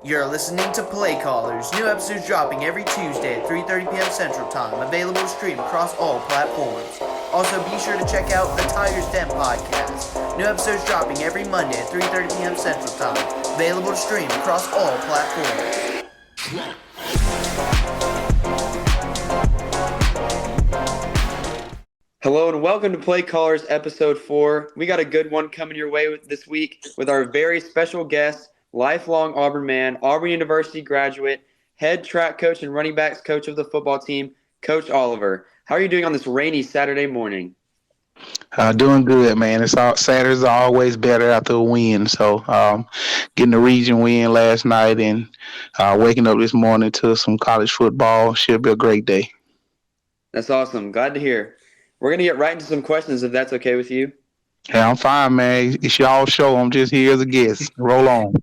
You're listening to Playcallers. New episodes dropping every Tuesday at 3:30 p.m. Central Time. Available to stream across all platforms. Also, be sure to check out the Tiger's Den podcast. New episodes dropping every Monday at 3:30 p.m. Central Time. Available to stream across all platforms. Hello and welcome to Playcallers episode 4. We got a good one coming your way this week with our very special guest, lifelong Auburn man, Auburn University graduate, head track coach and running backs coach of the football team, Coach Oliver. How are you doing on this rainy Saturday morning? Doing good, man. Saturdays are always better after a win. So, getting the region win last night and waking up this morning to some college football should be a great day. That's awesome. Glad to hear. We're going to get right into some questions if that's okay with you. Yeah, I'm fine, man. It's y'all show. I'm just here as a guest. Roll on.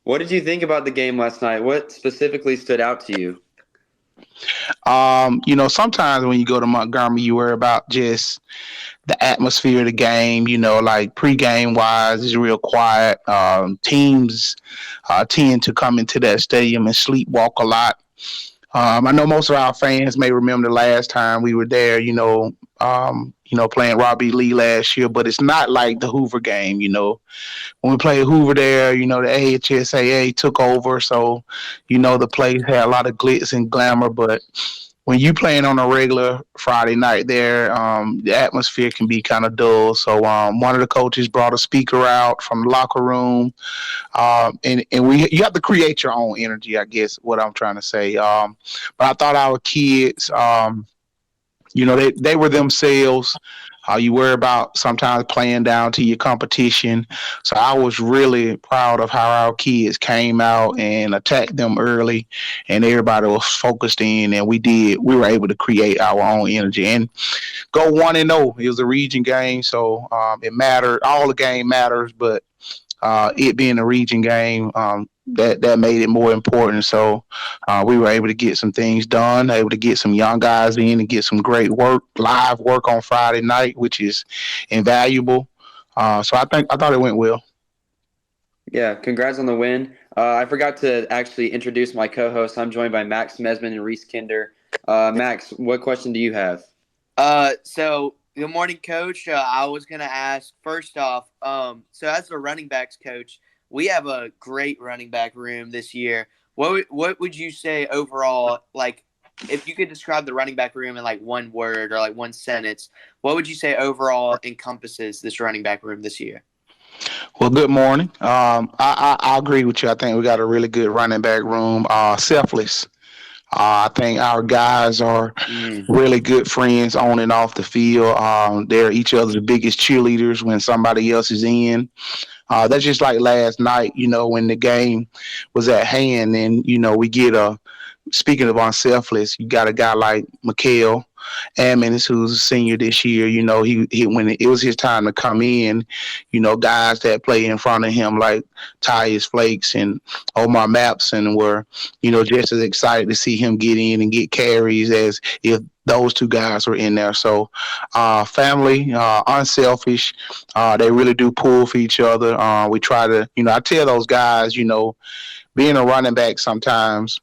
What did you think about the game last night? What specifically stood out to you? Sometimes when you go to Montgomery, you worry about just the atmosphere of the game. Like pregame wise, it's real quiet. Teams tend to come into that stadium and sleepwalk a lot. I know most of our fans may remember the last time we were there, playing Robbie Lee last year, but it's not like the Hoover game, When we played Hoover there, the AHSAA took over, so, the place had a lot of glitz and glamour, but when you playing on a regular Friday night there, the atmosphere can be kind of dull. So one of the coaches brought a speaker out from the locker room, and you have to create your own energy, I guess, what I'm trying to say. But I thought our kids, they were themselves. You worry about sometimes playing down to your competition. So I was really proud of how our kids came out and attacked them early, and everybody was focused in, and we were able to create our own energy and go 1-0. It was a region game, so it mattered. All the game matters, but it being a region game, that made it more important. So we were able to get some things done, able to get some young guys in and get some great work, live work on Friday night, which is invaluable. So I thought it went well. Yeah, congrats on the win. I forgot to actually introduce my co-host. I'm joined by Max Mesman and Reese Kinder. Max, what question do you have? So good morning, Coach. I was going to ask, first off, so as the running backs coach, we have a great running back room this year. What would you say overall, like, if you could describe the running back room in, like, one word or, like, one sentence, what would you say overall encompasses this running back room this year? Well, good morning. I agree with you. I think we got a really good running back room. Selfless. I think our guys are really good friends on and off the field. They're each other's biggest cheerleaders when somebody else is in. That's just like last night, when the game was at hand, and, we get speaking of unselfless, you got a guy like Mikael Ammons, who's a senior this year. He when it was his time to come in, guys that play in front of him like Tyus Flakes and Omar Mapson were, just as excited to see him get in and get carries as if those two guys were in there. So family, unselfish. They really do pull for each other. We try to, I tell those guys, being a running back sometimes,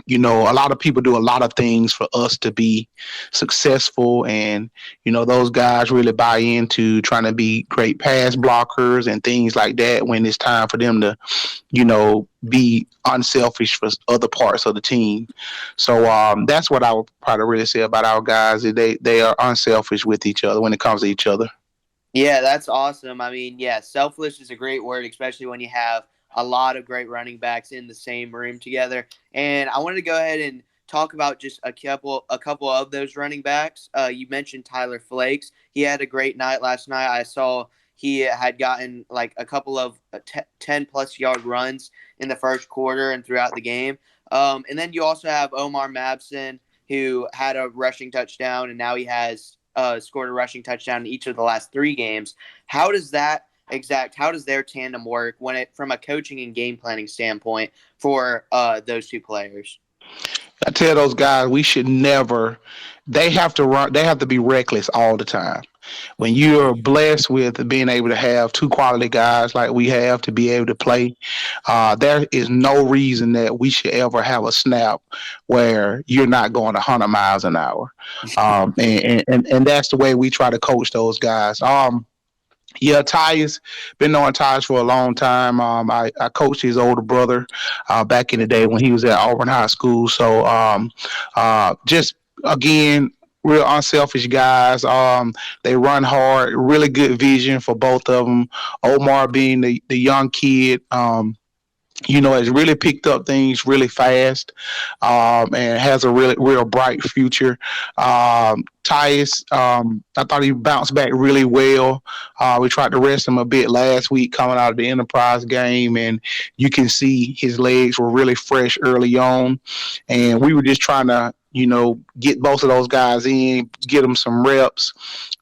a lot of people do a lot of things for us to be successful. And, those guys really buy into trying to be great pass blockers and things like that when it's time for them to, be unselfish for other parts of the team. So that's what I would probably really say about our guys. They are unselfish with each other when it comes to each other. Yeah, that's awesome. I mean, yeah, selfless is a great word, especially when you have a lot of great running backs in the same room together. And I wanted to go ahead and talk about just a couple of those running backs. You mentioned Tyler Flakes. He had a great night last night. I saw he had gotten like a couple of 10-plus yard runs in the first quarter and throughout the game. And then you also have Omar Mapson, who had a rushing touchdown, and now he has scored a rushing touchdown in each of the last 3 games. How does their tandem work from a coaching and game planning standpoint for those two players? I tell those guys we should never. They have to run. They have to be reckless all the time. When you're blessed with being able to have two quality guys like we have to be able to play, there is no reason that we should ever have a snap where you're not going 100 miles an hour. And that's the way we try to coach those guys. Yeah, Tyus, been knowing Tyus for a long time. I coached his older brother back in the day when he was at Auburn High School. So just again, real unselfish guys. They run hard, really good vision for both of them. Omar being the young kid. Has really picked up things really fast, and has a really real bright future. Tyus, I thought he bounced back really well. We tried to rest him a bit last week coming out of the Enterprise game, and you can see his legs were really fresh early on. And we were just trying to, get both of those guys in, get them some reps,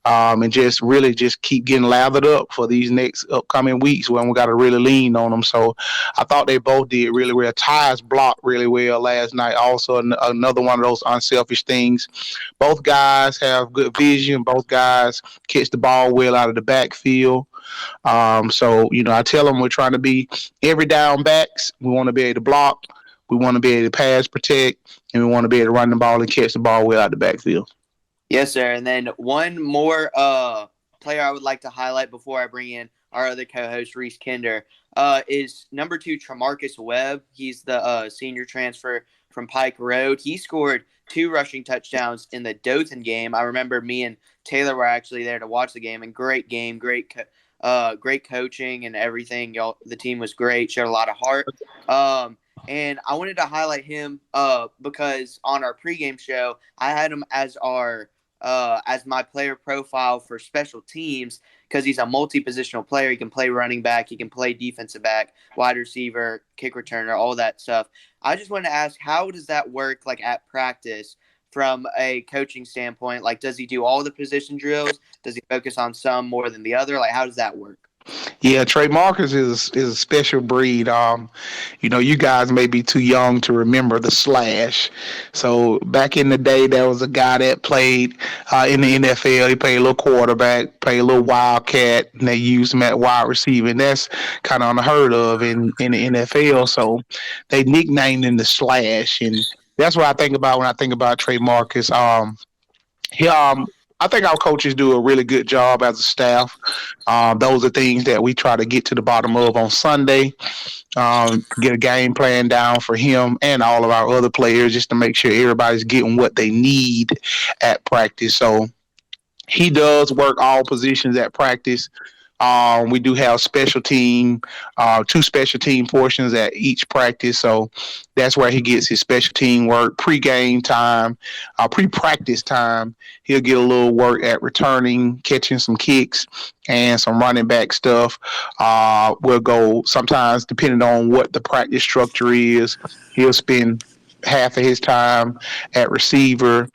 and just really just keep getting lathered up for these next upcoming weeks when we got to really lean on them. So I thought they both did really well. Tyus blocked really well last night. Also, another one of those unselfish things. Both guys have good vision. Both guys catch the ball well out of the backfield. I tell them we're trying to be every down backs. We want to be able to block. We want to be able to pass protect, and we want to be able to run the ball and catch the ball well out of the backfield. Yes, sir. And then one more player I would like to highlight before I bring in our other co-host, Reese Kinder, is number 2, Tremarcus Webb. He's the senior transfer from Pike Road. He scored 2 rushing touchdowns in the Dothan game. I remember me and Taylor were actually there to watch the game, and great game, great coaching and everything. The team was great, showed a lot of heart. And I wanted to highlight him because on our pregame show, I had him as my player profile for special teams because he's a multi-positional player. He can play running back, he can play defensive back, wide receiver, kick returner, all that stuff. I just wanted to ask, how does that work like at practice from a coaching standpoint? Like, does he do all the position drills? Does he focus on some more than the other? Like, how does that work? Yeah, Trey Marcus is a special breed. You guys may be too young to remember the slash. So back in the day, there was a guy that played in the NFL. He played a little quarterback, played a little wildcat, and they used him at wide receiver. And that's kind of unheard of in the NFL. So they nicknamed him the slash, and that's what I think about when I think about Trey Marcus. I think our coaches do a really good job as a staff. Those are things that we try to get to the bottom of on Sunday. Get a game plan down for him and all of our other players just to make sure everybody's getting what they need at practice. So he does work all positions at practice. We do have special team, 2 special team portions at each practice. So that's where he gets his special team work, pre-game time, pre-practice time. He'll get a little work at returning, catching some kicks, and some running back stuff. We'll go sometimes, depending on what the practice structure is, he'll spend half of his time at receiver.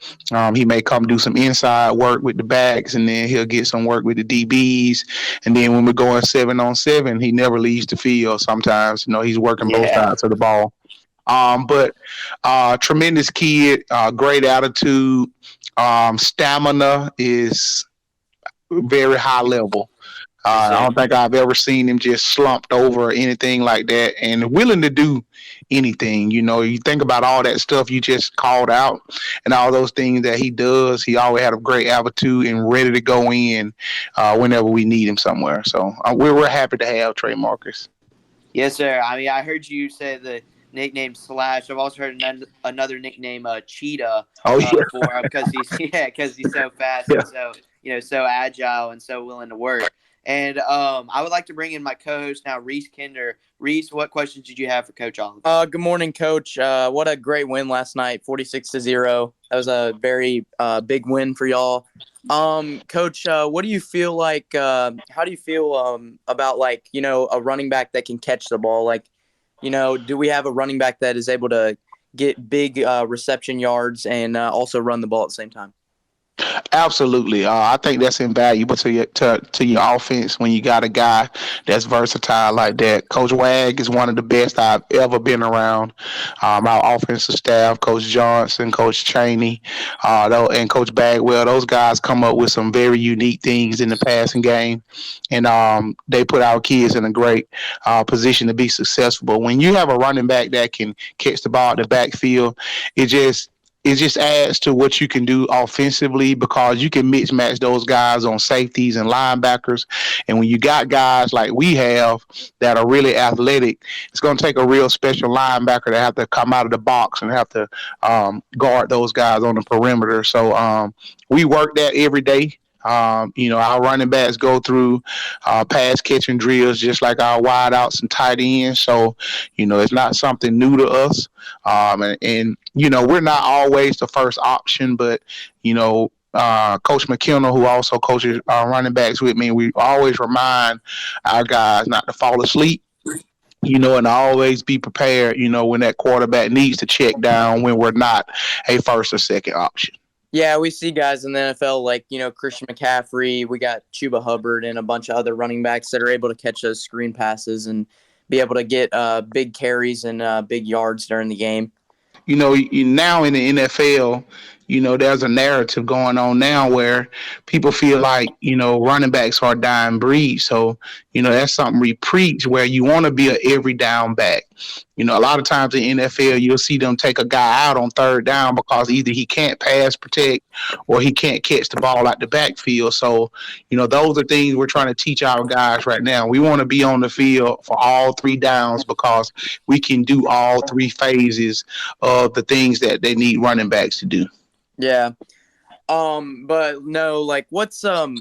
He may come do some inside work with the backs, and then he'll get some work with the DBs. And then when we're going 7-on-7, he never leaves the field. Sometimes, he's working both sides of the ball. But tremendous kid, great attitude, stamina is very high level. I don't think I've ever seen him just slumped over or anything like that, and willing to do anything. You think about all that stuff you just called out and all those things that he does. He always had a great attitude and ready to go in whenever we need him somewhere. So we're happy to have Trey Marcus. Yes, sir. I mean, I heard you say the nickname Slash. I've also heard another nickname, Cheetah. For him because he's so fast and so agile and so willing to work. And I would like to bring in my co-host now, Reese Kinder. Reese, what questions did you have for Coach Oliver? Good morning, Coach. What a great win last night, 46-0. That was a very big win for y'all. Coach, what do you feel like? How do you feel about a running back that can catch the ball? Do we have a running back that is able to get big reception yards and also run the ball at the same time? Absolutely. I think that's invaluable to your offense when you got a guy that's versatile like that. Coach Wag is one of the best I've ever been around. Our offensive staff, Coach Johnson, Coach Cheney, and Coach Bagwell, those guys come up with some very unique things in the passing game, and they put our kids in a great position to be successful. But when you have a running back that can catch the ball at the backfield, it just it just adds to what you can do offensively because you can mix match those guys on safeties and linebackers. And when you got guys like we have that are really athletic, it's going to take a real special linebacker to have to come out of the box and have to guard those guys on the perimeter. So we work that every day. Our running backs go through pass catching drills just like our wideouts and tight ends. So, it's not something new to us. We're not always the first option, but, Coach McKenna, who also coaches running backs with me, we always remind our guys not to fall asleep. And always be prepared, when that quarterback needs to check down when we're not a first or second option. Yeah, we see guys in the NFL like, Christian McCaffrey. We got Chuba Hubbard and a bunch of other running backs that are able to catch those screen passes and be able to get big carries and big yards during the game. Now in the NFL, there's a narrative going on now where people feel like, running backs are a dying breed. So, that's something we preach where you want to be an every down back. A lot of times in NFL, you'll see them take a guy out on third down because either he can't pass protect or he can't catch the ball out the backfield. So, those are things we're trying to teach our guys right now. We want to be on the field for all three downs because we can do all three phases of the things that they need running backs to do. Yeah. But no, like what's some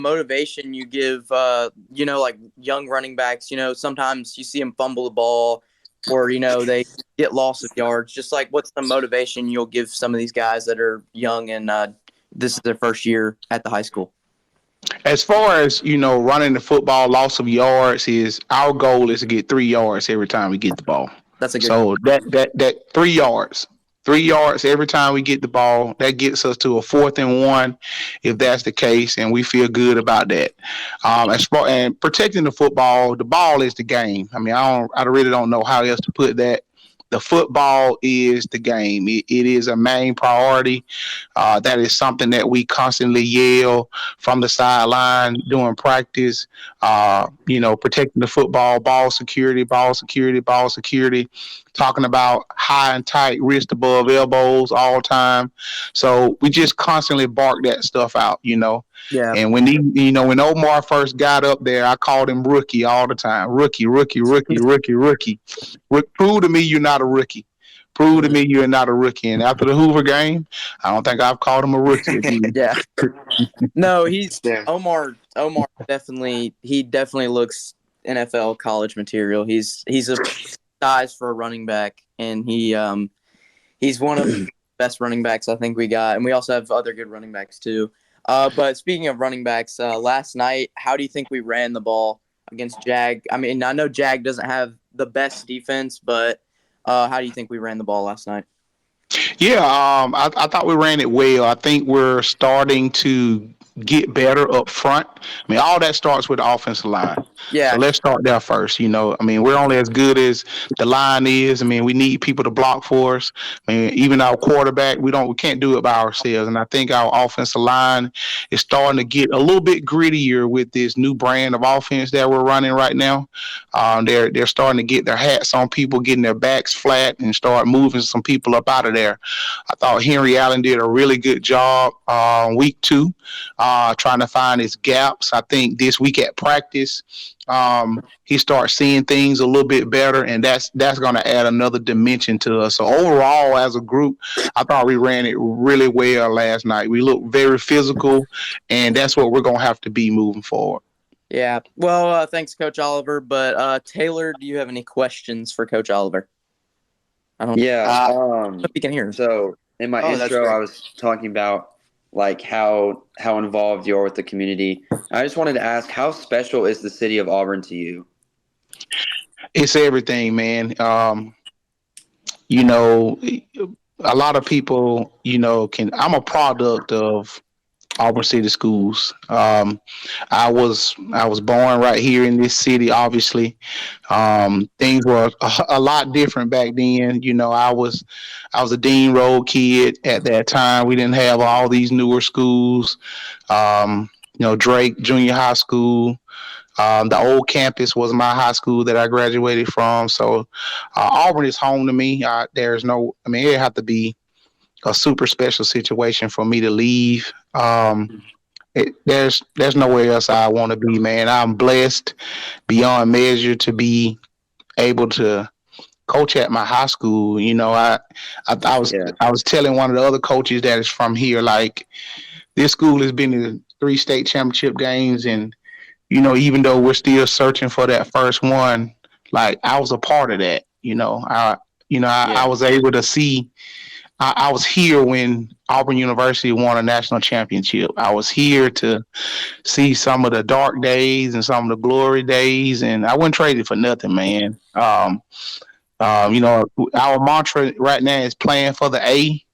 motivation you give, like young running backs, sometimes you see them fumble the ball or, they get loss of yards. Just like what's the motivation you'll give some of these guys that are young and this is their first year at the high school? As far as, running the football, loss of yards is our goal is to get 3 yards every time we get the ball. That's a good So that 3 yards. 3 yards every time we get the ball. That gets us to a 4th and 1, if that's the case, and we feel good about that. As far and protecting the football, the ball is the game. I mean, I really don't know how else to put that. The football is the game. It is a main priority. That is something that we constantly yell from the sideline during practice. Protecting the football, ball security, ball security, ball security. Talking about high and tight, wrist above elbows all the time. So we just constantly bark that stuff out, Yeah. And when Omar first got up there, I called him rookie all the time. Rookie, rookie, rookie, rookie, rookie. Prove to me you're not a rookie. Prove to me you're not a rookie. And after the Hoover game, I don't think I've called him a rookie again. Yeah. No, Omar definitely looks NFL college material. He's a size for a running back, and he's one of the best running backs I think we got, and we also have other good running backs too. But speaking of running backs, last night, how do you think we ran the ball against Jag? I mean, I know Jag doesn't have the best defense, but how do you think we ran the ball last night? Yeah, I thought we ran it well. I think we're starting to get better up front. I mean, all that starts with the offensive line. Yeah. So let's start there first. I mean, we're only as good as the line is. I mean, we need people to block for us. I mean, even our quarterback, we can't do it by ourselves. And I think our offensive line is starting to get a little bit grittier with this new brand of offense that we're running right now. They're starting to get their hats on people, getting their backs flat, and start moving some people up out of there. I thought Henry Allen did a really good job week 2. Trying to find his gaps. I think this week at practice, he starts seeing things a little bit better, and that's going to add another dimension to us. So overall, as a group, I thought we ran it really well last night. We looked very physical, and that's what we're going to have to be moving forward. Yeah. Well, thanks, Coach Oliver. But Taylor, do you have any questions for Coach Oliver? I don't. Yeah. Hope you can hear. So in my intro, I was talking about like how involved you are with the community. I just wanted to ask, how special is the city of Auburn to you? It's everything, man. A lot of people, I'm a product of Auburn City Schools. I was born right here in this city. Obviously, things were a lot different back then. You know, I was a Dean Road kid at that time. We didn't have all these newer schools. You know, Drake Junior High School. The old campus was my high school that I graduated from. So Auburn is home to me. There's no, I mean, it have to be a super special situation for me to leave. There's nowhere else I want to be, man. I'm blessed beyond measure to be able to coach at my high school. You know, I was telling one of the other coaches that is from here, like this school has been to 3 state championship games, and you know, even though we're still searching for that first one, like I was a part of that. I was able to see. I was here when Auburn University won a national championship. I was here to see some of the dark days and some of the glory days, and I wouldn't trade it for nothing, man. You know, our mantra right now is playing for the A.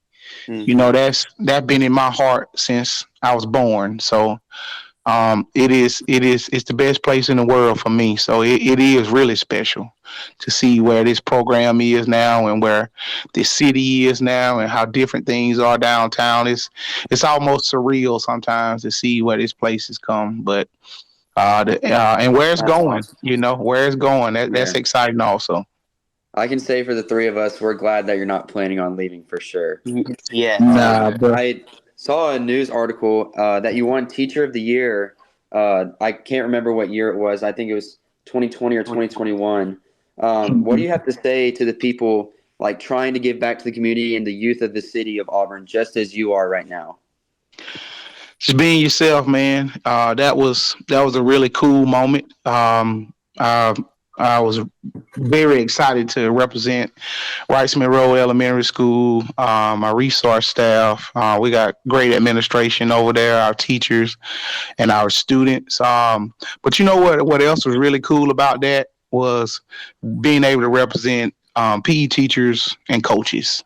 Mm-hmm. You know, that's been in my heart since I was born. So it's the best place in the world for me. So it is really special to see where this program is now and where this city is now and how different things are downtown. It's almost surreal sometimes to see where this place has come, but and where it's That's going, awesome. you know, where it's going. That's exciting also. I can say for the three of us, we're glad that you're not planning on leaving for sure. Yeah. Nah, but I saw a news article that you won Teacher of the Year. I can't remember what year it was. I think it was 2020 or 2021. What do you have to say to the people like trying to give back to the community and the youth of the city of Auburn, just as you are right now? just being yourself, man. That was a really cool moment. I was very excited to represent Rice Monroe Elementary School, my resource staff. We got great administration over there, our teachers and our students. But you know what else was really cool about that was being able to represent PE teachers and coaches.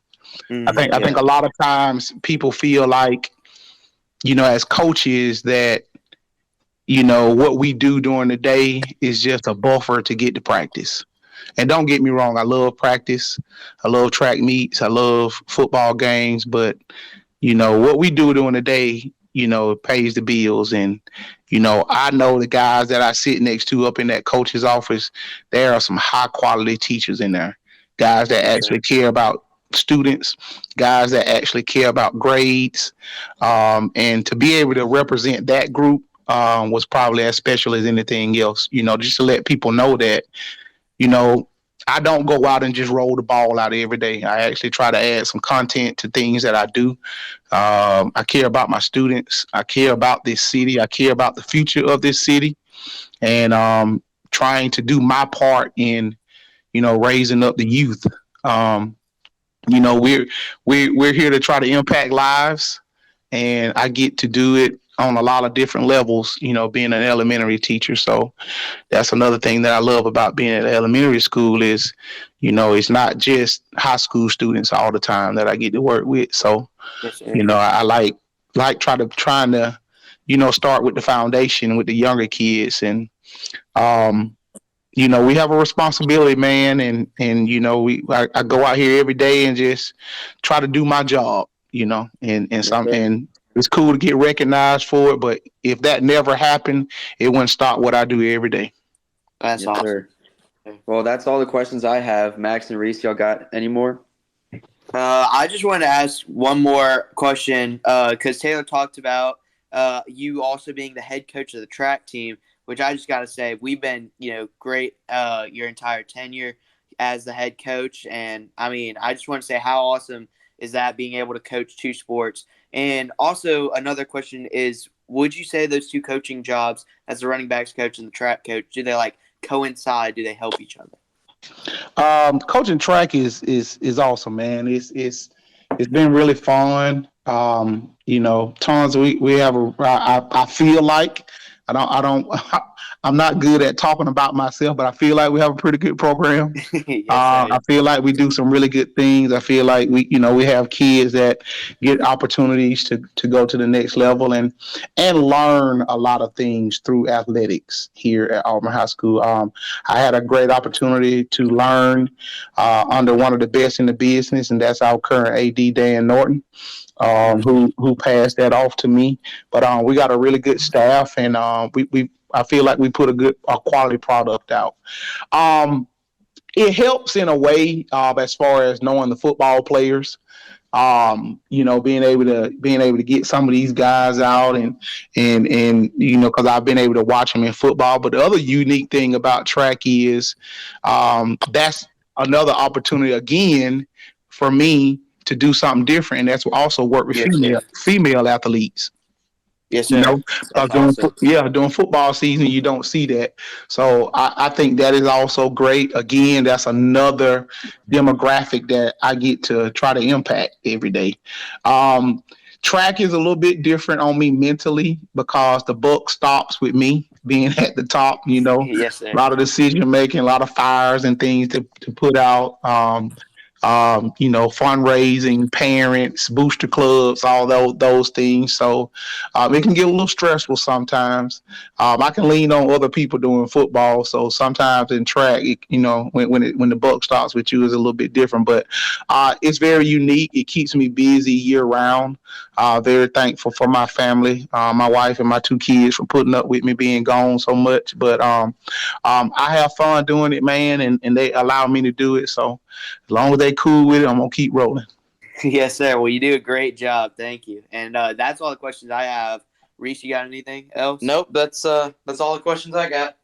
Mm-hmm. I think a lot of times people feel like, you know, as coaches that, you know, what we do during the day is just a buffer to get to practice. And don't get me wrong, I love practice. I love track meets. I love football games. But, you know, what we do during the day, you know, pays the bills. And, you know, I know the guys that I sit next to up in that coach's office, there are some high quality teachers in there. Guys that actually care about students, guys that actually care about grades. And to be able to represent that group was probably as special as anything else, you know, just to let people know that, you know, I don't go out and just roll the ball out every day. I actually try to add some content to things that I do. I care about my students. I care about this city. I care about the future of this city, and trying to do my part in, you know, raising up the youth. You know, we're here to try to impact lives, and I get to do it on a lot of different levels, you know, being an elementary teacher. So that's another thing that I love about being at elementary school is, you know, it's not just high school students all the time that I get to work with. So, you know, I like trying to, you know, start with the foundation with the younger kids. And, you know, we have a responsibility, man. And, you know, I go out here every day and just try to do my job, you know, and it's cool to get recognized for it, but if that never happened, it wouldn't stop what I do every day. That's awesome. Sir. Well, that's all the questions I have. Max and Reese, y'all got any more? I just wanted to ask one more question because Taylor talked about you also being the head coach of the track team, which I just got to say we've been, you know, great your entire tenure as the head coach. And, I mean, I just want to say how awesome is that being able to coach two sports. And also another question is, would you say those two coaching jobs as the running backs coach and the track coach, do they like coincide? Do they help each other? Coaching track is awesome, man. It's been really fun. You know, tons. We have I feel like I I'm not good at talking about myself, but I feel like we have a pretty good program. Yes, I feel like we do some really good things. I feel like we have kids that get opportunities to go to the next level and learn a lot of things through athletics here at Auburn High School. I had a great opportunity to learn under one of the best in the business, and that's our current AD, Dan Norton. Who passed that off to me. But we got a really good staff, and I feel like we put a quality product out. It helps in a way as far as knowing the football players. Being able to get some of these guys out and because I've been able to watch them in football. But the other unique thing about track is that's another opportunity again for me to do something different, and that's also work with female athletes. Yes, sir. During football season, you don't see that. So I think that is also great. Again, that's another demographic that I get to try to impact every day. Track is a little bit different on me mentally because the buck stops with me being at the top. Yes, sir. A lot of decision making, a lot of fires and things to put out. Fundraising, parents, booster clubs, all those things. So it can get a little stressful sometimes. I can lean on other people doing football. So sometimes in track, when the buck stops with you is a little bit different. But it's very unique. It keeps me busy year round. Very thankful for my family, my wife and my 2 kids for putting up with me being gone so much. But I have fun doing it, man, and they allow me to do it. So as long as they cool with it, I'm gonna keep rolling. Yes, sir. Well, you do a great job. Thank you. And that's all the questions I have. Reese, you got anything else? Nope. That's all the questions I got.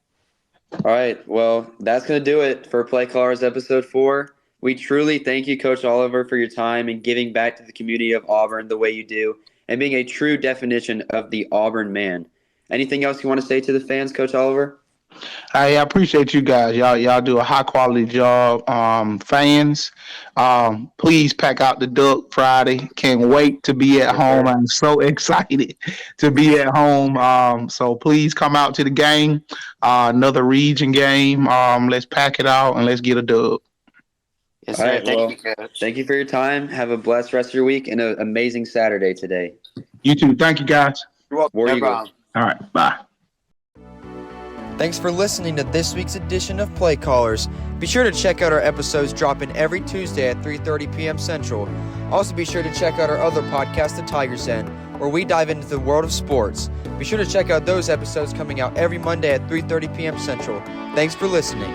All right. Well, that's going to do it for Playcallers episode 4. We truly thank you, Coach Oliver, for your time and giving back to the community of Auburn the way you do and being a true definition of the Auburn man. Anything else you want to say to the fans, Coach Oliver? I appreciate you guys. Y'all do a high quality job. Fans, please pack out the Duck Friday. Can't wait to be at home. I'm so excited to be at home. So please come out to the game. Another region game. Let's pack it out and let's get a dub. Yes, sir. Right, Thank you, Coach. Thank you for your time. Have a blessed rest of your week and an amazing Saturday today. You too. Thank you, guys. You're welcome. War No Eagles. problem. All right. Bye. Thanks for listening to this week's edition of Playcallers. Be sure to check out our episodes dropping every Tuesday at 3:30 p.m. Central. Also be sure to check out our other podcast, The Tiger's Den, where we dive into the world of sports. Be sure to check out those episodes coming out every Monday at 3:30 p.m. Central. Thanks for listening.